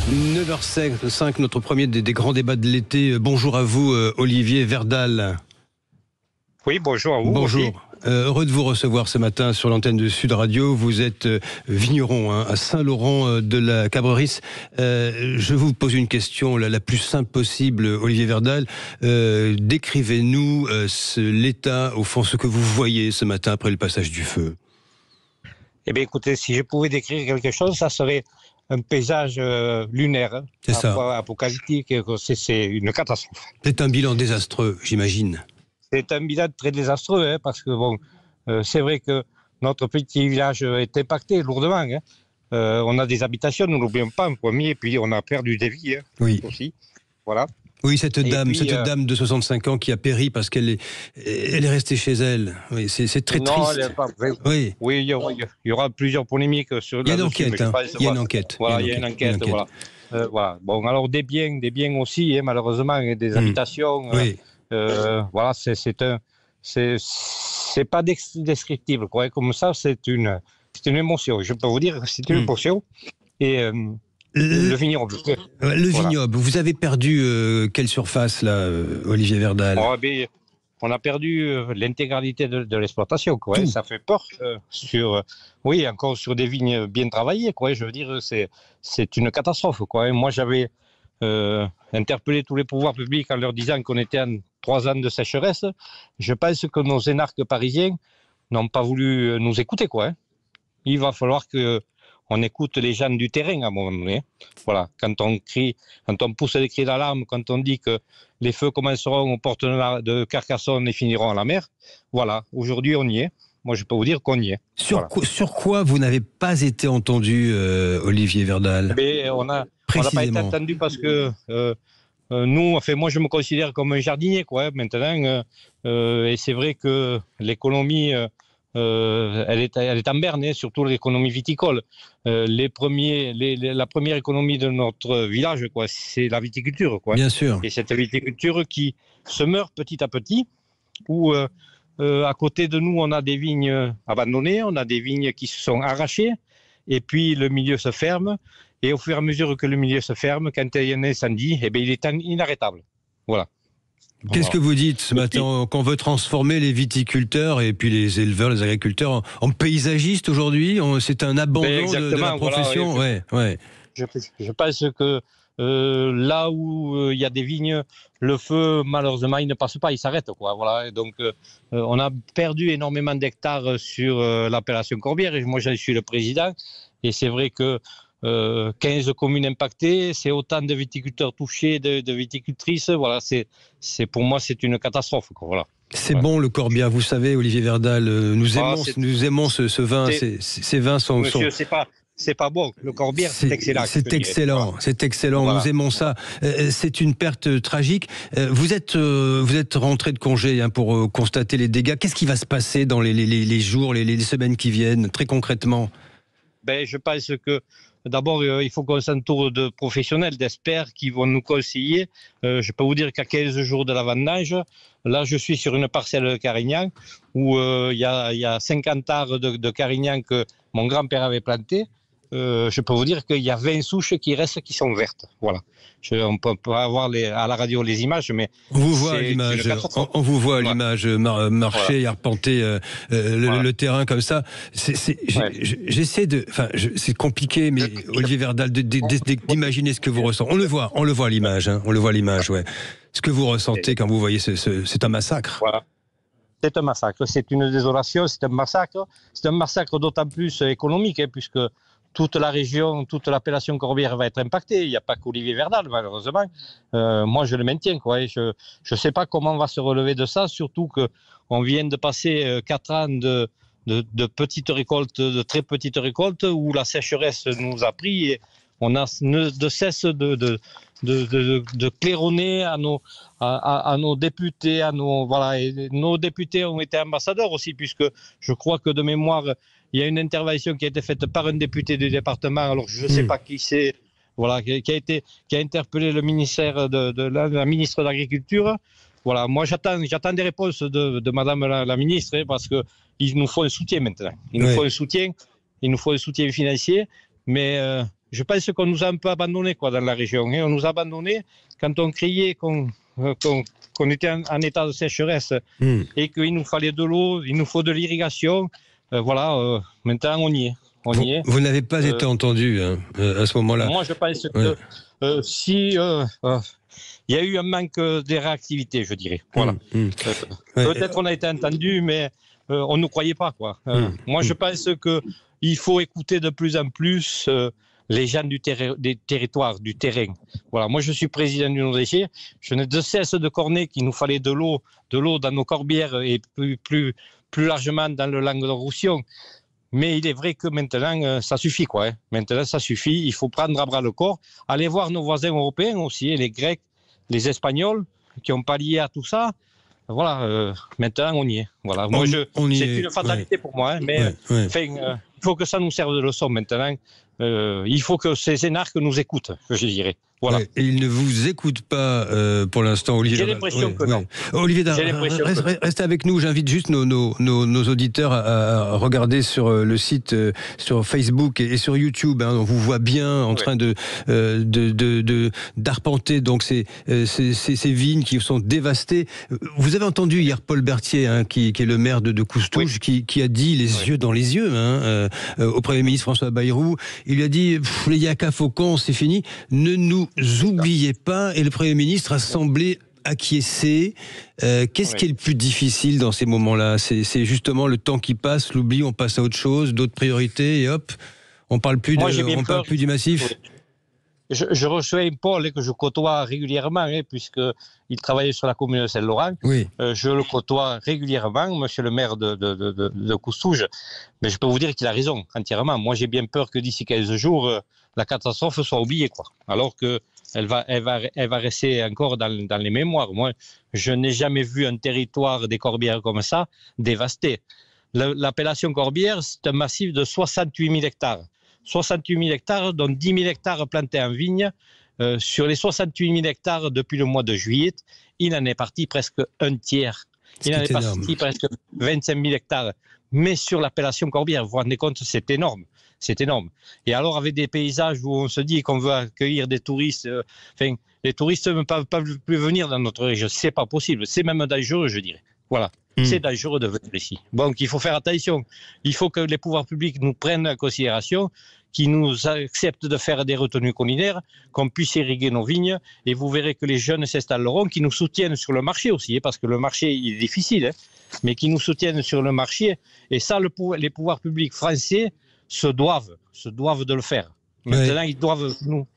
9h05, notre premier des grands débats de l'été. Bonjour à vous, Olivier Verdal. Oui, bonjour à vous. Bonjour. Heureux de vous recevoir ce matin sur l'antenne de Sud Radio. Vous êtes vigneron à Saint-Laurent de la Cabreries. Je vous pose une question la plus simple possible, Olivier Verdal. Décrivez-nous l'état, au fond, ce que vous voyez ce matin après le passage du feu. Eh bien, écoutez, si je pouvais décrire quelque chose, ça serait un paysage lunaire. C'est ça. Apocalyptique. C'est une catastrophe. C'est un bilan désastreux, j'imagine. C'est un bilan très désastreux, parce que bon, c'est vrai que notre petit village est impacté lourdement. On a des habitations, nous n'oublions pas en premier, et puis on a perdu des vies oui. aussi. Voilà. Oui, cette dame de 65 ans qui a péri parce qu'elle est restée chez elle. Oui, c'est très triste. Elle est pas vraie. Oui. Oui, il y aura plusieurs polémiques sur. Il y a une enquête. Il y a une enquête. Voilà, il y a une enquête. Voilà. Voilà. Bon, alors des biens aussi, malheureusement, des habitations. Oui. Voilà, c'est pas descriptible, quoi. Comme ça, c'est une émotion. Je peux vous dire que c'est une émotion. Et le vignoble. Le vignoble. Vous avez perdu quelle surface là, Olivier Verdal? On a perdu l'intégralité de l'exploitation, quoi. Ça fait peur encore sur des vignes bien travaillées, quoi. Je veux dire, c'est une catastrophe, quoi. Moi, j'avais interpellé tous les pouvoirs publics en leur disant qu'on était en 3 ans de sécheresse. Je pense que nos énarques parisiens n'ont pas voulu nous écouter, quoi. Il va falloir qu'on écoute les gens du terrain à un moment donné. Voilà. Quand on pousse des cris d'alarme, quand on dit que les feux commenceront aux portes de Carcassonne et finiront à la mer, voilà. Aujourd'hui, on y est. Moi, je peux vous dire qu'on y est. Sur quoi vous n'avez pas été entendu, Olivier Verdal? On n'a pas été entendu parce que moi, je me considère comme un jardinier, quoi, maintenant. Et c'est vrai que l'économie, elle est en berne, surtout l'économie viticole. La première économie de notre village, quoi, c'est la viticulture, quoi. Bien sûr. Et cette viticulture qui se meurt petit à petit, où à côté de nous, on a des vignes abandonnées, on a des vignes qui se sont arrachées, et puis le milieu se ferme. Et au fur et à mesure que le milieu se ferme, quand il y a un incendie, il est inarrêtable. Voilà. Qu'est-ce que vous dites ce matin, qu'on veut transformer les viticulteurs et puis les éleveurs, les agriculteurs en paysagistes aujourd'hui? C'est un abandon de la profession. Voilà, je pense que là où il y a des vignes, le feu, malheureusement, il ne passe pas, il s'arrête, quoi. Voilà. Et donc, on a perdu énormément d'hectares sur l'appellation Corbière. Et moi, je suis le président. Et c'est vrai que 15 communes impactées, c'est autant de viticulteurs touchés, de viticultrices. Voilà, pour moi, c'est une catastrophe, quoi. Voilà. C'est bon le Corbière, vous savez, Olivier Verdal, nous aimons ce vin. Ces vins sont. Monsieur, c'est pas bon. Le Corbière, c'est excellent. C'est excellent. Voilà. C'est excellent. Voilà. Nous aimons ça. C'est une perte tragique. Vous êtes rentré de congé pour constater les dégâts. Qu'est-ce qui va se passer dans les jours, les semaines qui viennent, très concrètement? Je pense que d'abord, il faut qu'on s'entoure de professionnels, d'experts qui vont nous conseiller. Je peux vous dire qu'à 15 jours de la vendange, là, je suis sur une parcelle de Carignan où il y a 50 arts de Carignan que mon grand-père avait plantés. Je peux vous dire qu'il y a 20 souches qui restent, qui sont vertes. Voilà. On peut pas avoir à la radio les images, mais on vous voit à l'image. On vous voit à l'image marcher, arpenter le terrain comme ça. J'essaie de. Enfin, c'est compliqué, mais Olivier Verdal, d'imaginer ce que vous ressentez. On le voit à l'image. On le voit à l'image. Ouais. Ce que vous ressentez quand vous voyez, c'est un massacre. Voilà. C'est un massacre. C'est une désolation. C'est un massacre. C'est un massacre d'autant plus économique, puisque toute la région, toute l'appellation Corbière va être impactée. Il n'y a pas qu'Olivier Verdal, malheureusement. Moi, je le maintiens, quoi. Je ne sais pas comment on va se relever de ça, surtout qu'on vient de passer 4 ans de petites récoltes, de très petites récoltes, où la sécheresse nous a pris et on a de cesse de claironner à nos députés, voilà. Et nos députés ont été ambassadeurs aussi, puisque je crois que de mémoire, il y a une intervention qui a été faite par un député du département, alors je ne sais pas qui c'est, voilà, qui a interpellé le ministère la ministre de l'Agriculture. Voilà, moi j'attends des réponses de Madame la ministre, parce qu'il nous faut un soutien maintenant. Il nous faut un soutien financier, mais je pense qu'on nous a un peu abandonnés quoi, dans la région. Hein. On nous a abandonnés quand on criait qu'on était en état de sécheresse et qu'il nous fallait de l'eau, il nous faut de l'irrigation. Voilà, maintenant on y est. Vous n'avez pas été entendu hein, à ce moment-là. Moi, je pense que si il y a eu un manque de réactivité, je dirais. Voilà. Peut-être qu'on a été entendu, mais on ne nous croyait pas. Quoi. Moi, je pense qu'il faut écouter de plus en plus les gens des territoires, du terrain. Voilà. Moi, je suis président d'une ONG. Je n'ai de cesse de corner qu'il nous fallait de l'eau dans nos corbières et plus largement dans le Languedoc-Roussillon. Mais il est vrai que maintenant, ça suffit. Quoi, hein. Maintenant, ça suffit. Il faut prendre à bras le corps. Aller voir nos voisins européens aussi, les Grecs, les Espagnols, qui ont pallié à tout ça. Voilà, maintenant, on y est. Voilà. Moi, c'est une fatalité pour moi. Hein, mais il faut que ça nous serve de leçon maintenant. Il faut que ces énarques nous écoutent, je dirais. Voilà. Et ils ne vous écoutent pas pour l'instant, Olivier. J'ai l'impression que non. Olivier restez avec nous. J'invite juste nos auditeurs à regarder sur le site, sur Facebook et sur YouTube. Hein, on vous voit bien en train d'arpenter donc ces vignes qui sont dévastées. Vous avez entendu hier Paul Berthier, hein, qui est le maire de Coustouche, qui a dit les yeux dans les yeux au Premier ministre François Bayrou. Il lui a dit les yaka faucons, c'est fini. Ne nous oubliez pas. Et le Premier ministre a semblé acquiescer. Qu'est-ce qui est le plus difficile dans ces moments-là? C'est justement le temps qui passe, l'oubli, on passe à autre chose, d'autres priorités, et hop, on parle plus du massif. Je reçois un Paul que je côtoie régulièrement, puisqu'il travaillait sur la commune de Saint-Laurent. Oui. Je le côtoie régulièrement, monsieur le maire de Coustouge. Mais je peux vous dire qu'il a raison, entièrement. Moi, j'ai bien peur que d'ici 15 jours, la catastrophe soit oubliée, quoi. Alors qu'elle va rester encore dans les mémoires. Moi, je n'ai jamais vu un territoire des Corbières comme ça dévasté. L'appellation Corbière, c'est un massif de 68 000 hectares. 68 000 hectares, dont 10 000 hectares plantés en vigne. Sur les 68 000 hectares depuis le mois de juillet, il en est parti presque un tiers. Il en est parti presque 25 000 hectares. Mais sur l'appellation Corbière, vous vous rendez compte, c'est énorme. C'est énorme. Et alors, avec des paysages où on se dit qu'on veut accueillir des touristes, les touristes ne peuvent pas plus venir dans notre région. C'est pas possible. C'est même dangereux, je dirais. Voilà. C'est dangereux de venir ici. Donc, il faut faire attention. Il faut que les pouvoirs publics nous prennent en considération, qu'ils nous acceptent de faire des retenues collinaires, qu'on puisse irriguer nos vignes, et vous verrez que les jeunes s'installeront, qui nous soutiennent sur le marché aussi, parce que le marché il est difficile, mais qui nous soutiennent sur le marché. Et ça, les pouvoirs publics français se doivent de le faire. Maintenant, ils doivent nous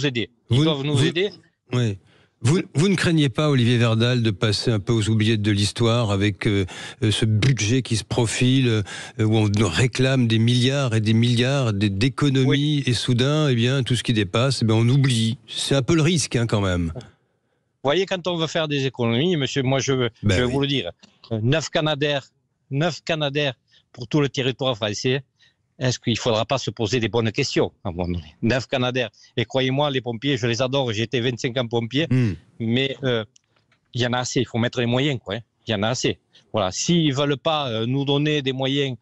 aider. Ils doivent nous aider. Oui. Vous ne craignez pas, Olivier Verdal, de passer un peu aux oubliettes de l'histoire avec ce budget qui se profile, où on réclame des milliards et des milliards d'économies, et soudain, eh bien, tout ce qui dépasse, on oublie. C'est un peu le risque, hein, quand même. Vous voyez, quand on veut faire des économies, monsieur, moi je vais vous le dire, 9 Canadair pour tout le territoire français. Est-ce qu'il ne faudra pas se poser des bonnes questions à un moment donné? 9 Canadair. Et croyez-moi, les pompiers, je les adore. J'ai été 25 ans pompier. Mais il y en a assez. Il faut mettre les moyens, quoi. Il y en a assez. Voilà. S'ils ne veulent pas nous donner des moyens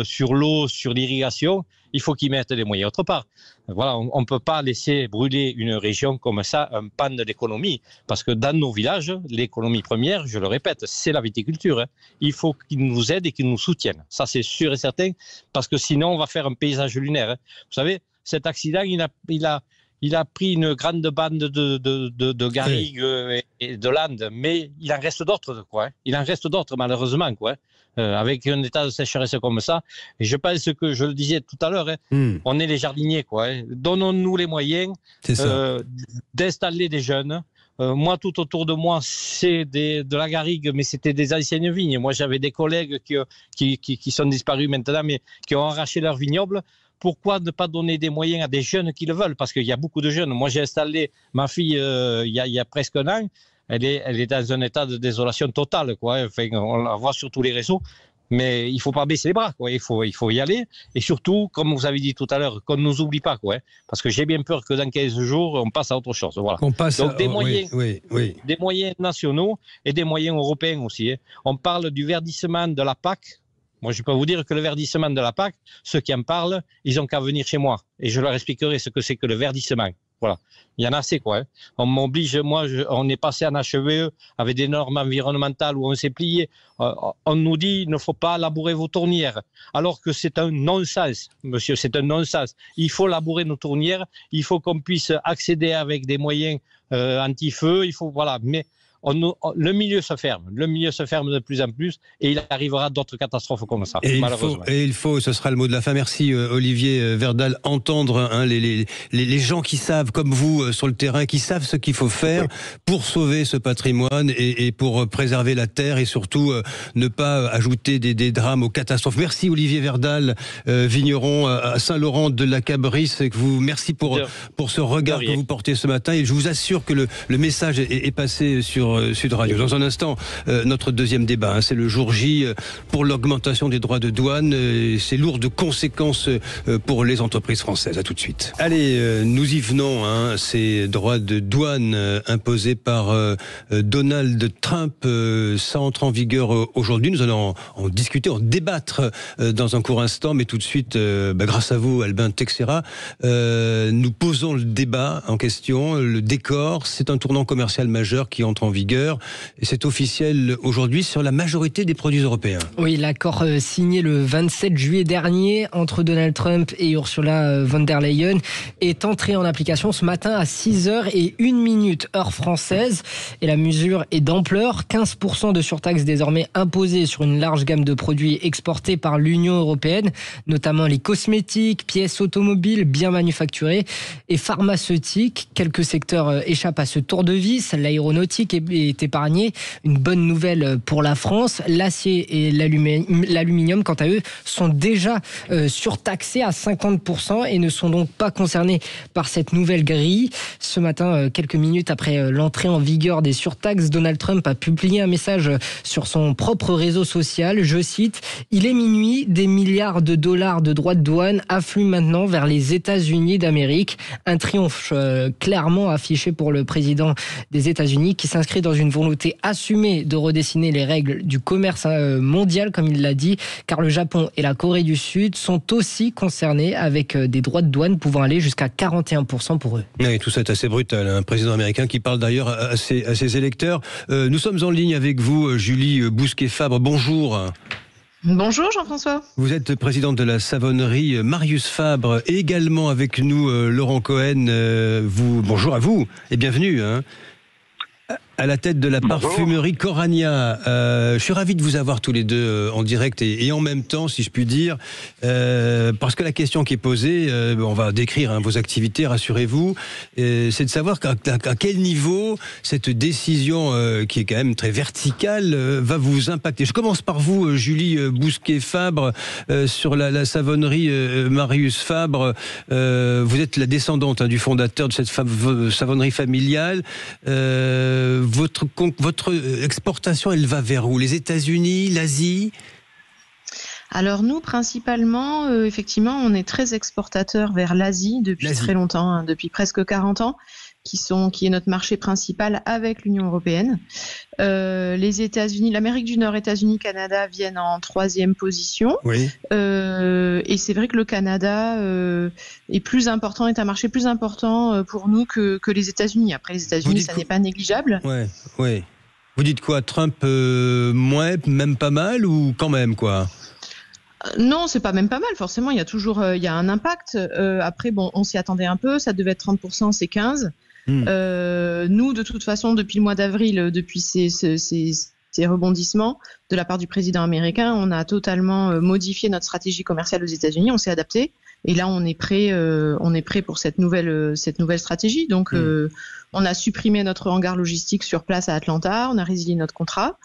sur l'eau, sur l'irrigation, il faut qu'ils mettent des moyens autre part. Voilà, on ne peut pas laisser brûler une région comme ça, un pan de l'économie. Parce que dans nos villages, l'économie première, je le répète, c'est la viticulture. Hein. Il faut qu'ils nous aident et qu'ils nous soutiennent. Ça, c'est sûr et certain. Parce que sinon, on va faire un paysage lunaire. Hein. Vous savez, cet accident, il a pris une grande bande de garrigues et de landes, mais il en reste d'autres, quoi. Hein. Il en reste d'autres, malheureusement, quoi. Avec un état de sécheresse comme ça. Et je pense que, je le disais tout à l'heure, on est les jardiniers, quoi. Hein. Donnons-nous les moyens d'installer des jeunes. Moi, tout autour de moi, c'est de la garrigue, mais c'était des anciennes vignes. Moi, j'avais des collègues qui sont disparus maintenant, mais qui ont arraché leur vignoble. Pourquoi ne pas donner des moyens à des jeunes qui le veulent? Parce qu'il y a beaucoup de jeunes. Moi, j'ai installé ma fille il y a presque un an. Elle est dans un état de désolation totale, quoi. Enfin, on la voit sur tous les réseaux. Mais il ne faut pas baisser les bras, quoi. Il faut y aller. Et surtout, comme vous avez dit tout à l'heure, qu'on ne nous oublie pas, quoi. Parce que j'ai bien peur que dans 15 jours, on passe à autre chose. Voilà. Donc des moyens nationaux et des moyens européens aussi. Hein. On parle du verdissement de la PAC. Moi, je peux vous dire que le verdissement de la PAC, ceux qui en parlent, ils ont qu'à venir chez moi. Et je leur expliquerai ce que c'est que le verdissement. Voilà. Il y en a assez, quoi. Hein. On m'oblige, on est passé en HVE avec des normes environnementales où on s'est plié. On nous dit, il ne faut pas labourer vos tournières. Alors que c'est un non-sens, monsieur, c'est un non-sens. Il faut labourer nos tournières. Il faut qu'on puisse accéder avec des moyens anti-feu. Il faut, voilà. Mais le milieu se ferme de plus en plus et il arrivera d'autres catastrophes comme ça, malheureusement. Il faut, ce sera le mot de la fin. Merci Olivier Verdal, entendre les gens qui savent, comme vous, sur le terrain, qui savent ce qu'il faut faire pour sauver ce patrimoine et pour préserver la terre et surtout ne pas ajouter des drames aux catastrophes. Merci Olivier Verdal, vigneron à Saint-Laurent de la Cabrisse. Merci pour ce regard que vous portez ce matin et je vous assure que le message est passé sur Sud Radio. Dans un instant, notre deuxième débat, c'est le jour J pour l'augmentation des droits de douane. C'est lourd de conséquences pour les entreprises françaises. À tout de suite. Allez, nous y venons. Ces droits de douane imposés par Donald Trump, ça entre en vigueur aujourd'hui. Nous allons en discuter, en débattre dans un court instant, mais tout de suite, grâce à vous, Albin Texera, nous posons le débat en question, le décor. C'est un tournant commercial majeur qui entre en vigueur et c'est officiel aujourd'hui sur la majorité des produits européens. Oui, l'accord signé le 27 juillet dernier entre Donald Trump et Ursula von der Leyen est entré en application ce matin à 6h01 heure française et la mesure est d'ampleur. 15% de surtaxe désormais imposée sur une large gamme de produits exportés par l'Union européenne, notamment les cosmétiques, pièces automobiles, biens manufacturés et pharmaceutiques. Quelques secteurs échappent à ce tour de vis. L'aéronautique est épargné. Une bonne nouvelle pour la France. L'acier et l'aluminium, quant à eux, sont déjà surtaxés à 50% et ne sont donc pas concernés par cette nouvelle grille. Ce matin, quelques minutes après l'entrée en vigueur des surtaxes, Donald Trump a publié un message sur son propre réseau social. Je cite, « Il est minuit, des milliards de dollars de droits de douane affluent maintenant vers les États-Unis d'Amérique. » Un triomphe clairement affiché pour le président des États-Unis qui s'inscrit dans une volonté assumée de redessiner les règles du commerce mondial, comme il l'a dit, car le Japon et la Corée du Sud sont aussi concernés avec des droits de douane pouvant aller jusqu'à 41% pour eux. Oui, tout ça est assez brutal. Un président américain qui parle d'ailleurs à ses électeurs. Nous sommes en ligne avec vous, Julie Bousquet-Fabre. Bonjour. Bonjour Jean-François. Vous êtes présidente de la savonnerie Marius Fabre. Et également avec nous, Laurent Cohen. Bonjour à vous et bienvenue. À la tête de la parfumerie Corania. Je suis ravi de vous avoir tous les deux en direct et en même temps, si je puis dire, parce que la question qui est posée, on va décrire vos activités, rassurez-vous, c'est de savoir à quel niveau cette décision, qui est quand même très verticale, va vous impacter. Je commence par vous, Julie Bousquet-Fabre, sur la savonnerie Marius Fabre. Vous êtes la descendante du fondateur de cette savonnerie familiale. Votre exportation, elle va vers où? Les États-Unis, l'Asie? Alors nous, principalement, effectivement, on est très exportateurs vers l'Asie depuis très longtemps, depuis presque 40 ans, qui est notre marché principal avec l'Union européenne. Les États-Unis, l'Amérique du Nord, États-Unis, Canada viennent en 3e position. Oui. Et c'est vrai que le Canada est un marché plus important pour nous que les États-Unis. Après, les États-Unis, ça n'est pas négligeable. Ouais, ouais. Vous dites quoi? Trump, moins, même pas mal ou quand même quoi? Non, c'est pas même pas mal. Forcément, il y a un impact. Après, bon, on s'y attendait un peu. Ça devait être 30%, c'est 15%. Nous, de toute façon, depuis le mois d'avril, depuis ces rebondissements de la part du président américain, on a totalement modifié notre stratégie commerciale aux États-Unis. On s'est adapté et là, on est prêt pour cette nouvelle stratégie. Donc, on a supprimé notre hangar logistique sur place à Atlanta. On a résilié notre contrat.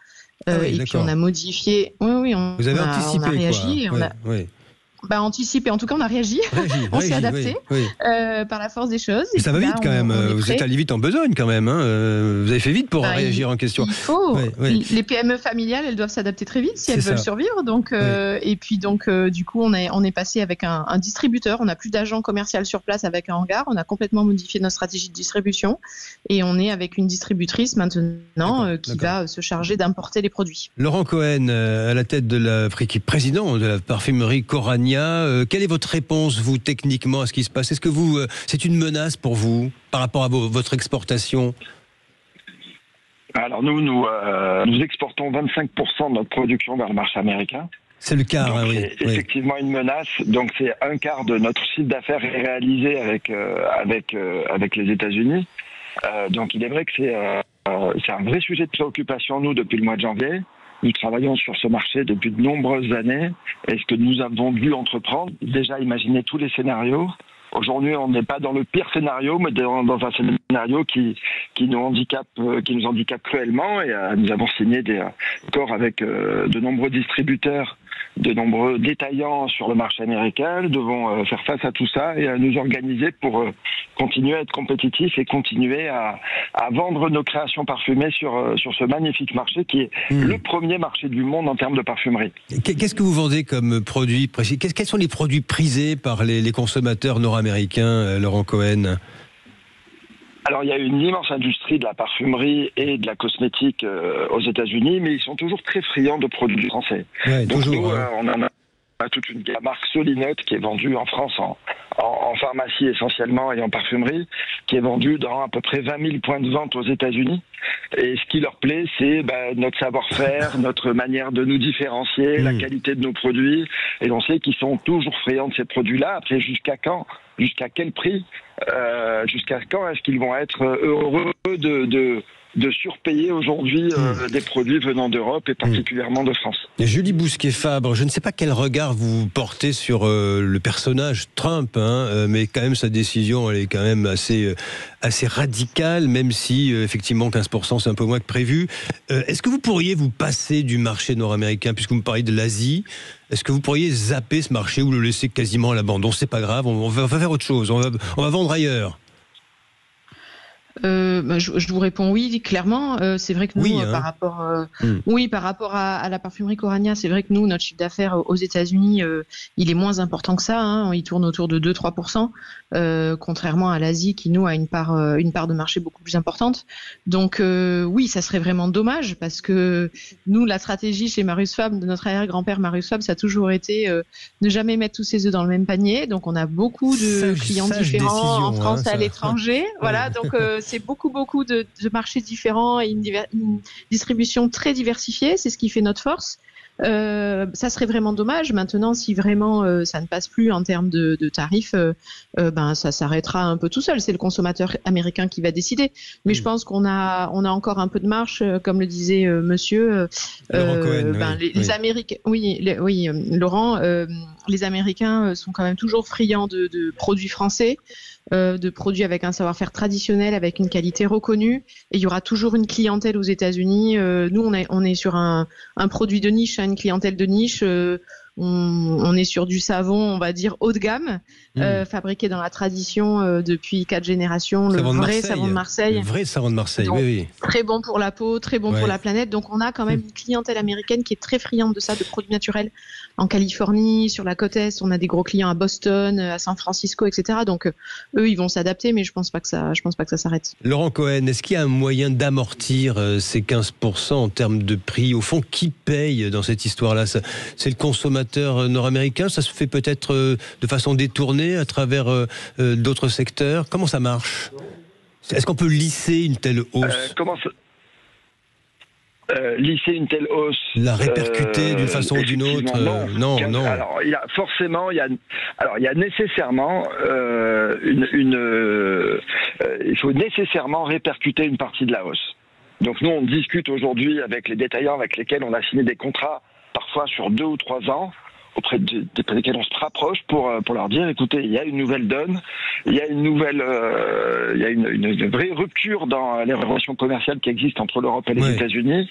Et puis on a modifié. Oui, Vous avez anticipé, on a réagi. quoi. Anticipé. En tout cas, on a réagi. On s'est adapté par la force des choses. Et ça va vite quand même. Vous êtes allé vite en besogne quand même. Vous avez fait vite pour réagir en question. Il faut. Les PME familiales, elles doivent s'adapter très vite si elles veulent survivre. Donc, et puis du coup, on est passé avec un distributeur. On n'a plus d'agent commercial sur place avec un hangar. On a complètement modifié notre stratégie de distribution et on est avec une distributrice maintenant qui va se charger d'importer les produits. Laurent Cohen, à la tête qui est président de la parfumerie Corania. Quelle est votre réponse, vous, techniquement, à ce qui se passe? Est-ce que c'est une menace pour vous par rapport à votre exportation? Alors nous exportons 25% de notre production vers le marché américain. C'est le quart, donc, c'est effectivement une menace. Donc c'est un quart de notre chiffre d'affaires est réalisé avec les États-Unis. Donc il est vrai que c'est un vrai sujet de préoccupation, nous, depuis le mois de janvier. Nous travaillons sur ce marché depuis de nombreuses années. Et ce que nous avons dû entreprendre, déjà imaginer tous les scénarios. Aujourd'hui, on n'est pas dans le pire scénario, mais dans un scénario qui nous handicape cruellement. Et nous avons signé des accords avec de nombreux distributeurs, de nombreux détaillants sur le marché américain. Nous devons faire face à tout ça et à nous organiser pour continuer à être compétitifs et continuer à vendre nos créations parfumées sur ce magnifique marché qui est le premier marché du monde en termes de parfumerie. Qu'est-ce que vous vendez comme produits précis? Quels sont les produits prisés par les consommateurs nord-américains, Laurent Cohen? Alors, il y a une immense industrie de la parfumerie et de la cosmétique aux États-Unis, mais ils sont toujours très friands de produits français. Ouais, donc toujours, nous, on en a toute une gamme. La marque Solinote qui est vendue en France en pharmacie essentiellement et en parfumerie, qui est vendue dans à peu près 20 000 points de vente aux États-Unis. Et ce qui leur plaît, c'est notre savoir-faire, notre manière de nous différencier, la qualité de nos produits. Et on sait qu'ils sont toujours friands de ces produits-là. Après, jusqu'à quand? Jusqu'à quel prix? Jusqu'à quand est-ce qu'ils vont être heureux de surpayer aujourd'hui des produits venant d'Europe et particulièrement de France? Julie Bousquet-Fabre, je ne sais pas quel regard vous portez sur le personnage Trump, mais quand même sa décision, elle est quand même assez radicale, même si effectivement 15% c'est un peu moins que prévu. Est-ce que vous pourriez vous passer du marché nord-américain, puisque vous me parlez de l'Asie? Est-ce que vous pourriez zapper ce marché ou le laisser quasiment à l'abandon? C'est pas grave, on va faire autre chose, on va vendre ailleurs. Je vous réponds oui, clairement. C'est vrai que nous, par rapport à la parfumerie Corania, c'est vrai que nous, notre chiffre d'affaires aux États-Unis, il est moins important que ça. Il tourne autour de 2-3%, contrairement à l'Asie qui, nous, a une part de marché beaucoup plus importante. Donc, oui, ça serait vraiment dommage parce que nous, la stratégie chez Marius Fabre, de notre arrière-grand-père Marius Fabre, ça a toujours été ne jamais mettre tous ses œufs dans le même panier. Donc, on a beaucoup de clients différents en France et à l'étranger. Voilà, donc c'est beaucoup de marchés différents et une distribution très diversifiée, c'est ce qui fait notre force. Ça serait vraiment dommage. Maintenant, si vraiment ça ne passe plus en termes de tarifs, ça s'arrêtera un peu tout seul. C'est le consommateur américain qui va décider. Mais je pense qu'on a encore un peu de marge, comme le disait monsieur. Laurent Cohen, les Américains, Laurent, les Américains sont quand même toujours friands de produits français. De produits avec un savoir-faire traditionnel, avec une qualité reconnue. Et il y aura toujours une clientèle aux États-Unis. Nous, on est sur un produit de niche, une clientèle de niche. On est sur du savon, on va dire, haut de gamme, fabriqué dans la tradition depuis 4 générations. Le vrai savon de Marseille. Le vrai savon de Marseille, donc, oui. Très bon pour la peau, très bon pour la planète. Donc, on a quand même une clientèle américaine qui est très friande de ça, de produits naturels. En Californie, sur la côte Est, on a des gros clients à Boston, à San Francisco, etc. Donc, eux, ils vont s'adapter, mais je pense pas que ça s'arrête. Laurent Cohen, est-ce qu'il y a un moyen d'amortir ces 15% en termes de prix? Au fond, qui paye dans cette histoire-là? C'est le consommateur nord-américain? Ça se fait peut-être de façon détournée à travers d'autres secteurs? Comment ça marche? Est-ce qu'on peut lisser une telle hausse? Lisser une telle hausse, la répercuter d'une façon ou d'une autre? Non. Alors, il y a nécessairement il faut nécessairement répercuter une partie de la hausse. Donc nous, on discute aujourd'hui avec les détaillants avec lesquels on a signé des contrats, parfois sur 2 ou 3 ans. auprès desquels on se rapproche pour leur dire, écoutez, il y a une nouvelle donne, il y a une vraie rupture dans les relations commerciales qui existent entre l'Europe et les États-Unis.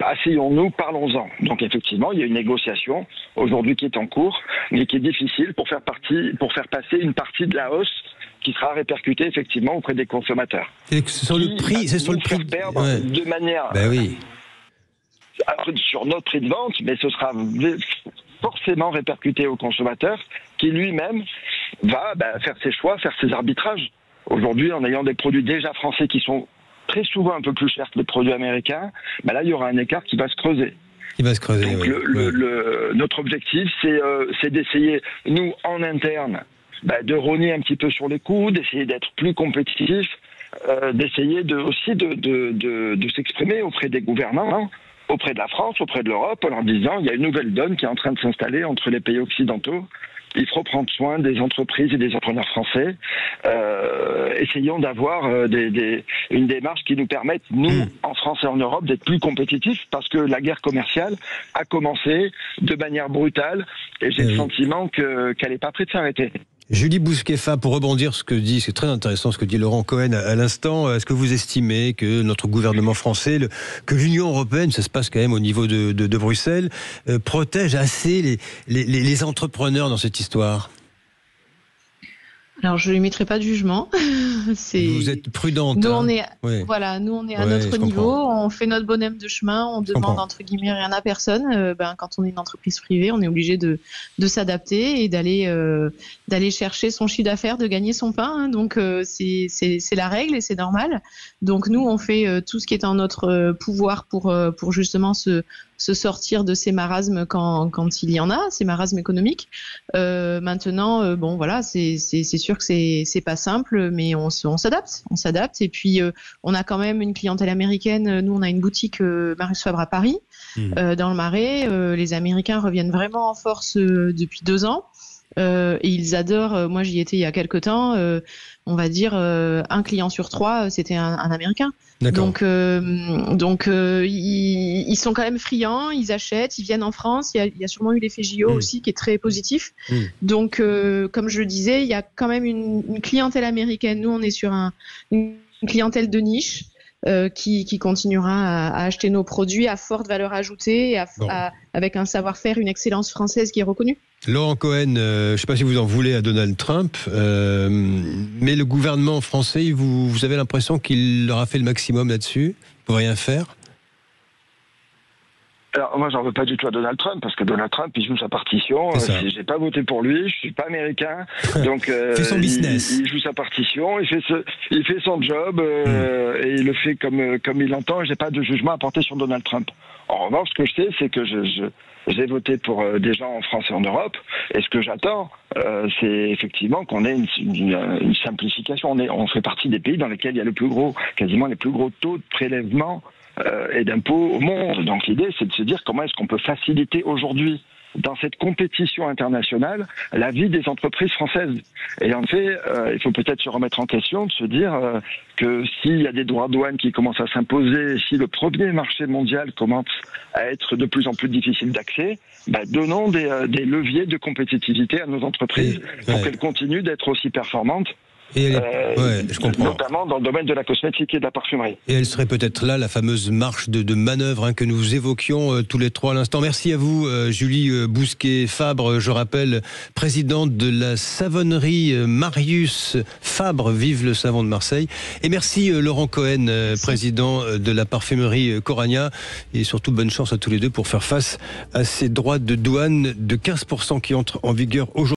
Asseyons-nous, parlons-en. Donc effectivement, il y a une négociation aujourd'hui qui est en cours, mais qui est difficile pour faire passer une partie de la hausse qui sera répercutée effectivement auprès des consommateurs. C'est sur le prix, c'est sur le prix de manière sur notre prix de vente, mais ce sera forcément répercuté au consommateur qui lui-même va faire ses choix, faire ses arbitrages. Aujourd'hui, en ayant des produits déjà français qui sont très souvent un peu plus chers que les produits américains, là il y aura un écart qui va se creuser. Donc notre objectif, c'est d'essayer, nous, en interne, de rogner un petit peu sur les coûts, d'essayer d'être plus compétitifs, d'essayer aussi de s'exprimer auprès des gouvernants, auprès de la France, auprès de l'Europe, en leur disant il y a une nouvelle donne qui est en train de s'installer entre les pays occidentaux. Il faut prendre soin des entreprises et des entrepreneurs français. Essayons d'avoir une démarche qui nous permette, nous, en France et en Europe, d'être plus compétitifs, parce que la guerre commerciale a commencé de manière brutale, et j'ai le sentiment qu'elle n'est pas prête de s'arrêter. Julie Bousquet-Fabre, pour rebondir ce que dit, c'est très intéressant ce que dit Laurent Cohen à l'instant. Est-ce que vous estimez que notre gouvernement français, que l'Union européenne, ça se passe quand même au niveau de Bruxelles, protège assez les entrepreneurs dans cette histoire ? Alors, je ne lui mettrai pas de jugement. Vous êtes prudente. Nous, on est à notre niveau. On fait notre bonhomme de chemin. On demande, entre guillemets, rien à personne. Quand on est une entreprise privée, on est obligé de s'adapter et d'aller chercher son chiffre d'affaires, de gagner son pain. Donc, c'est la règle et c'est normal. Donc, nous, on fait tout ce qui est en notre pouvoir pour justement se sortir de ces marasmes quand il y en a, ces marasmes économiques. Maintenant, c'est sûr que c'est pas simple, mais on s'adapte. Et puis, on a quand même une clientèle américaine. Nous, on a une boutique Marius Fabre à Paris, dans le Marais. Les Américains reviennent vraiment en force depuis 2 ans. Et ils adorent, moi j'y étais il y a quelques temps, on va dire un client sur 3 c'était un Américain. Donc ils sont quand même friands, ils achètent, ils viennent en France, il y a sûrement eu l'effet JO aussi qui est très positif. Donc comme je le disais, il y a quand même une clientèle américaine. Nous on est sur une clientèle de niche. Qui continuera à acheter nos produits à forte valeur ajoutée, avec un savoir-faire, une excellence française qui est reconnue. Laurent Cohen, je ne sais pas si vous en voulez à Donald Trump, mais le gouvernement français, vous avez l'impression qu'il leur a fait le maximum là-dessus, pour rien faire ? Alors moi j'en veux pas du tout à Donald Trump, parce que Donald Trump il joue sa partition. J'ai pas voté pour lui, je suis pas américain, donc fait son business. Il joue sa partition, il fait son job et il le fait comme il l'entend. Et j'ai pas de jugement à porter sur Donald Trump. En revanche, ce que je sais, c'est que j'ai voté pour des gens en France et en Europe, et ce que j'attends, c'est effectivement qu'on ait une simplification. On fait partie des pays dans lesquels il y a quasiment les plus gros taux de prélèvement et d'impôts au monde. Donc l'idée, c'est de se dire comment est-ce qu'on peut faciliter aujourd'hui, dans cette compétition internationale, la vie des entreprises françaises. Et en fait, il faut peut-être se remettre en question, de se dire que s'il y a des droits de douane qui commencent à s'imposer, si le premier marché mondial commence à être de plus en plus difficile d'accès, donnons des leviers de compétitivité à nos entreprises pour qu'elles continuent d'être aussi performantes. Je comprends. Notamment dans le domaine de la cosmétique et de la parfumerie. Et elle serait peut-être là, la fameuse marche de manœuvre que nous évoquions tous les trois à l'instant. Merci à vous, Julie Bousquet-Fabre, je rappelle, présidente de la savonnerie Marius Fabre, vive le savon de Marseille. Et merci Laurent Cohen, président de la parfumerie Corania. Et surtout, bonne chance à tous les deux pour faire face à ces droits de douane de 15% qui entrent en vigueur aujourd'hui.